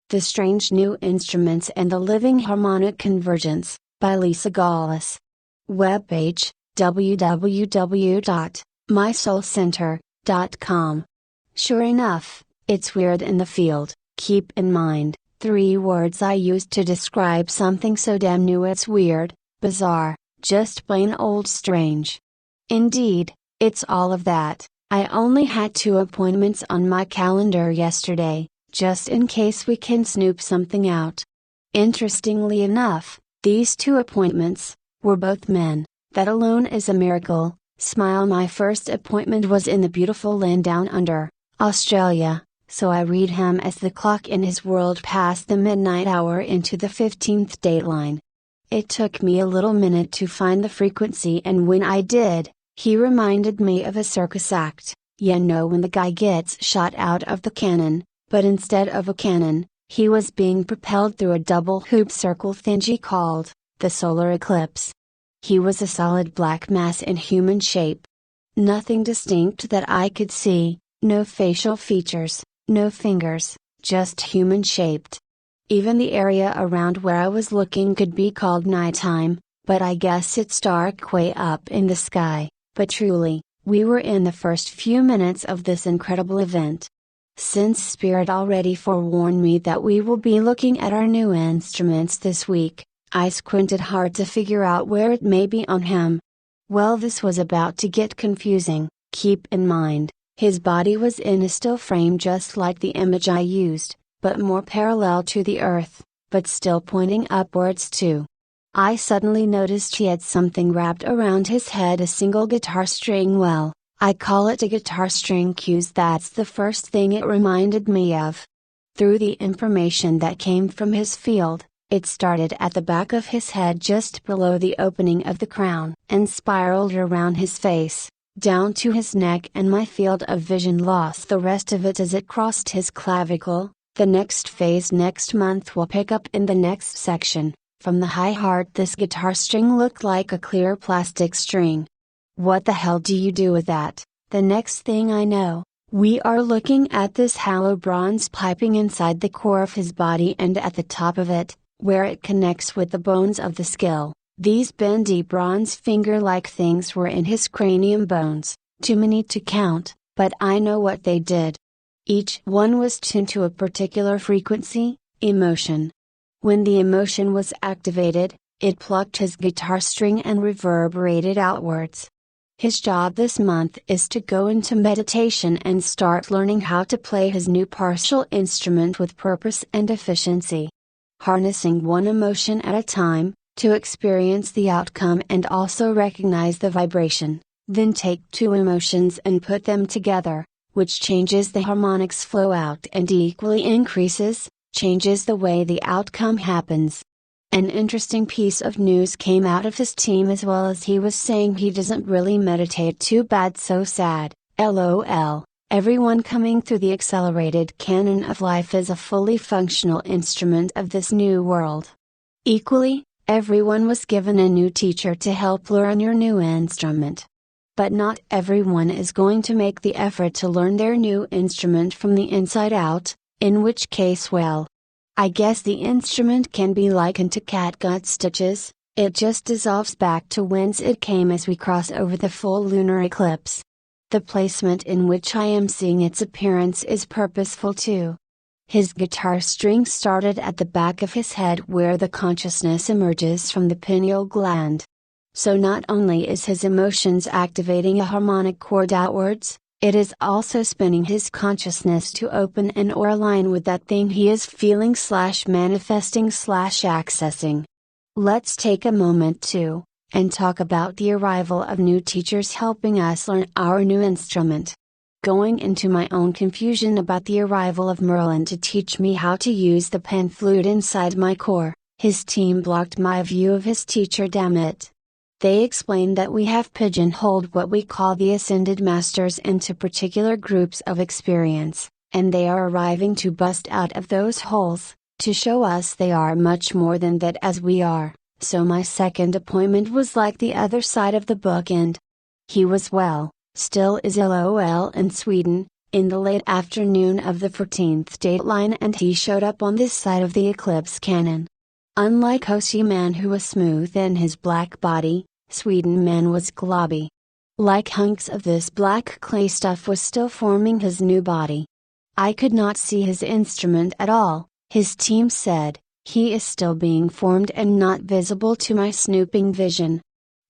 The Strange New Instruments and the Living Harmonic Convergence, by Lisa Gawlas. Webpage, www.mysoulcenter.com. Sure enough, it's weird in the field. Keep in mind, 3 words I used to describe something so damn new it's weird, bizarre, just plain old strange. Indeed, it's all of that. I only had 2 appointments on my calendar yesterday, just in case we can snoop something out. Interestingly enough, these 2 appointments were both men. That alone is a miracle. Smile. My first appointment was in the beautiful land down under, Australia, so I read him as the clock in his world passed the midnight hour into the 15th dateline. It took me a little minute to find the frequency, and when I did, he reminded me of a circus act. You know when the guy gets shot out of the cannon, but instead of a cannon, he was being propelled through a double hoop circle thingy called the solar eclipse. He was a solid black mass in human shape. Nothing distinct that I could see, no facial features, no fingers, just human shaped. Even the area around where I was looking could be called nighttime, but I guess it's dark way up in the sky. But truly, we were in the first few minutes of this incredible event. Since Spirit already forewarned me that we will be looking at our new instruments this week, I squinted hard to figure out where it may be on him. Well, this was about to get confusing. Keep in mind, his body was in a still frame just like the image I used, but more parallel to the earth, but still pointing upwards too. I suddenly noticed he had something wrapped around his head, a single guitar string. Well, I call it a guitar string cuz that's the first thing it reminded me of. Through the information that came from his field, it started at the back of his head just below the opening of the crown and spiraled around his face, down to his neck, and my field of vision lost the rest of it as it crossed his clavicle. The next phase next month will pick up in the next section. From the high heart, this guitar string looked like a clear plastic string. What the hell do you do with that? The next thing I know, we are looking at this hollow bronze piping inside the core of his body, and at the top of it, where it connects with the bones of the skull, these bendy bronze finger-like things were in his cranium bones, too many to count, but I know what they did. Each one was tuned to a particular frequency, emotion. When the emotion was activated, it plucked his guitar string and reverberated outwards. His job this month is to go into meditation and start learning how to play his new partial instrument with purpose and efficiency. Harnessing one emotion at a time, to experience the outcome and also recognize the vibration, then take 2 emotions and put them together, which changes the harmonics flow out and equally increases, changes the way the outcome happens. An interesting piece of news came out of his team as well, as he was saying he doesn't really meditate. Too bad, so sad, lol. Everyone coming through the accelerated canon of life is a fully functional instrument of this new world. Equally, everyone was given a new teacher to help learn your new instrument. But not everyone is going to make the effort to learn their new instrument from the inside out, in which case, well, I guess the instrument can be likened to catgut stitches. It just dissolves back to whence it came as we cross over the full lunar eclipse. The placement in which I am seeing its appearance is purposeful too. His guitar string started at the back of his head where the consciousness emerges from the pineal gland. So not only is his emotions activating a harmonic chord outwards, it is also spinning his consciousness to open and or align with that thing he is feeling / manifesting / accessing. Let's take a moment to, and talk about the arrival of new teachers helping us learn our new instrument. Going into my own confusion about the arrival of Merlin to teach me how to use the pan flute inside my core, his team blocked my view of his teacher, damn it. They explained that we have pigeonholed what we call the Ascended Masters into particular groups of experience, and they are arriving to bust out of those holes, to show us they are much more than that as we are. So my second appointment was like the other side of the bookend. He was, well, still is LOL in Sweden, in the late afternoon of the 14th dateline, and he showed up on this side of the eclipse cannon. Unlike Hoshi Man, who was smooth in his black body, Sweden Man was globby. Like hunks of this black clay stuff was still forming his new body. I could not see his instrument at all, his team said. He is still being formed and not visible to my snooping vision.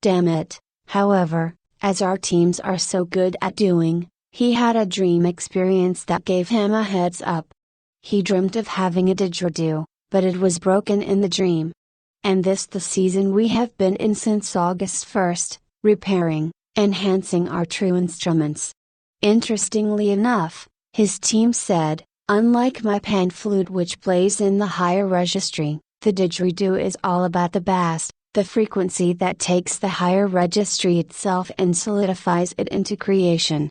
Damn it, however, as our teams are so good at doing, he had a dream experience that gave him a heads up. He dreamt of having a didgeridoo, but it was broken in the dream. And this the season we have been in since August 1st, repairing, enhancing our true instruments. Interestingly enough, his team said, unlike my pan flute which plays in the higher registry, the didgeridoo is all about the bass, the frequency that takes the higher registry itself and solidifies it into creation.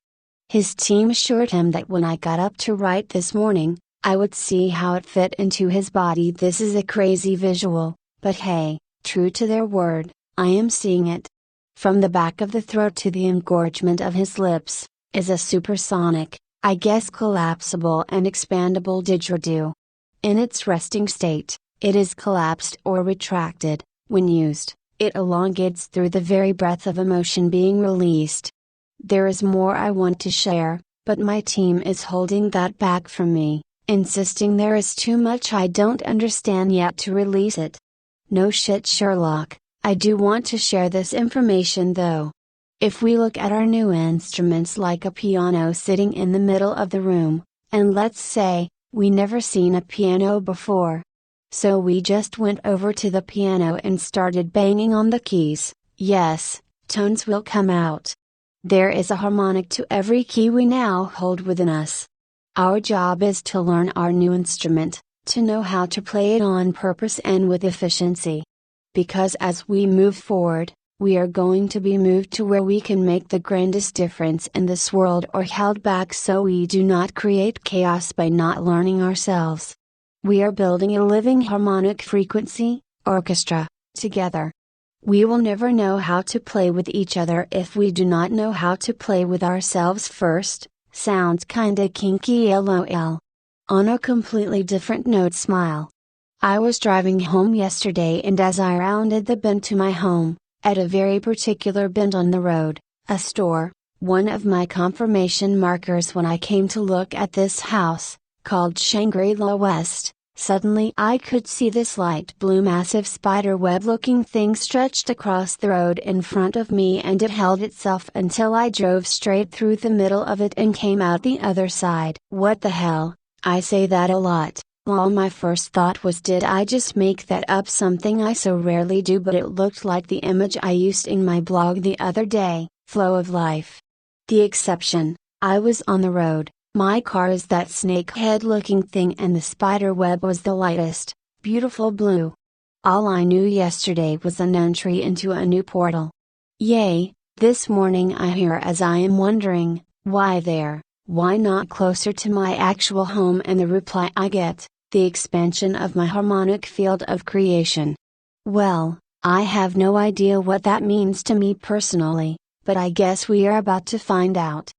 His team assured him that when I got up to write this morning, I would see how it fit into his body. This is a crazy visual, but hey, true to their word, I am seeing it. From the back of the throat to the engorgement of his lips, is a supersonic, I guess collapsible and expandable didgeridoo. In its resting state, it is collapsed or retracted. When used, it elongates through the very breath of emotion being released. There is more I want to share, but my team is holding that back from me, insisting there is too much I don't understand yet to release it. No shit, Sherlock, I do want to share this information though. If we look at our new instruments like a piano sitting in the middle of the room, and let's say, we never seen a piano before. So we just went over to the piano and started banging on the keys, yes, tones will come out. There is a harmonic to every key we now hold within us. Our job is to learn our new instrument, to know how to play it on purpose and with efficiency. Because as we move forward, we are going to be moved to where we can make the grandest difference in this world or held back so we do not create chaos by not learning ourselves. We are building a living harmonic frequency, orchestra, together. We will never know how to play with each other if we do not know how to play with ourselves first. Sounds kinda kinky, lol. On a completely different note, smile. I was driving home yesterday, and as I rounded the bend to my home, at a very particular bend on the road, a store, one of my confirmation markers when I came to look at this house, called Shangri-La West, suddenly I could see this light blue massive spider web looking thing stretched across the road in front of me, and it held itself until I drove straight through the middle of it and came out the other side. What the hell, I say that a lot. Lol, my first thought was, did I just make that up? Something I so rarely do, but it looked like the image I used in my blog the other day, Flow of Life. The exception, I was on the road, my car is that snake head looking thing, and the spider web was the lightest, beautiful blue. All I knew yesterday was an entry into a new portal. Yay, this morning I hear as I am wondering, why there, why not closer to my actual home, and the reply I get, the expansion of my harmonic field of creation. Well, I have no idea what that means to me personally, but I guess we are about to find out.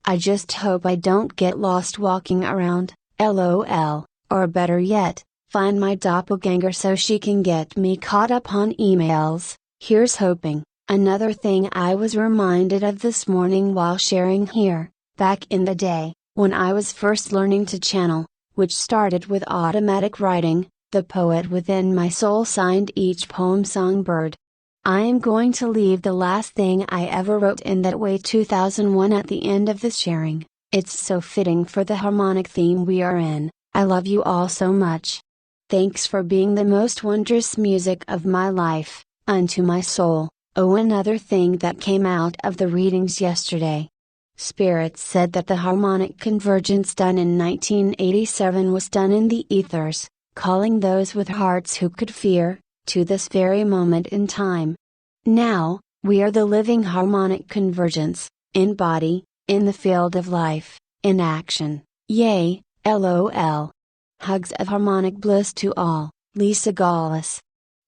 I just hope I don't get lost walking around, lol, or better yet, find my doppelganger so she can get me caught up on emails. Here's hoping. Another thing I was reminded of this morning while sharing here, back in the day, when I was first learning to channel, which started with automatic writing, the poet within my soul signed each poem Songbird. I am going to leave the last thing I ever wrote in that way, 2001, at the end of this sharing. It's so fitting for the harmonic theme we are in. I love you all so much. Thanks for being the most wondrous music of my life, unto my soul. Oh, another thing that came out of the readings yesterday. Spirit said that the harmonic convergence done in 1987 was done in the ethers, calling those with hearts who could fear, to this very moment in time. Now, we are the living harmonic convergence, in body, in the field of life, in action, yay, lol. Hugs of harmonic bliss to all, Lisa Gawlas.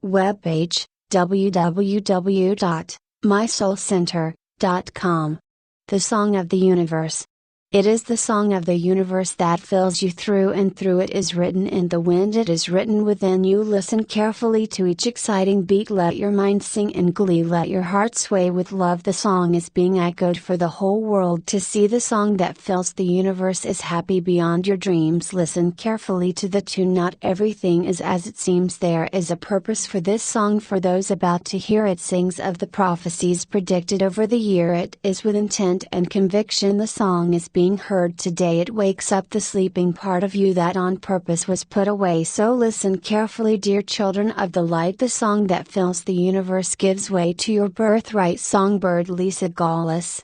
Webpage, www.mysoulcenter.com. The Song of the Universe. It is the song of the universe that fills you through and through. It is written in the wind, it is written within you. Listen carefully to each exciting beat. Let your mind sing in glee, let your heart sway with love. The song is being echoed for the whole world to see. The song that fills the universe is happy beyond your dreams. Listen carefully to the tune. Not everything is as it seems. There is a purpose for this song for those about to hear it. Sings of the prophecies predicted over the year. It is with intent and conviction the song is being heard today. It wakes up the sleeping part of you that on purpose was put away. So listen carefully, dear children of the light. The song that fills the universe gives way to your birthright. Songbird Lisa Gawlas.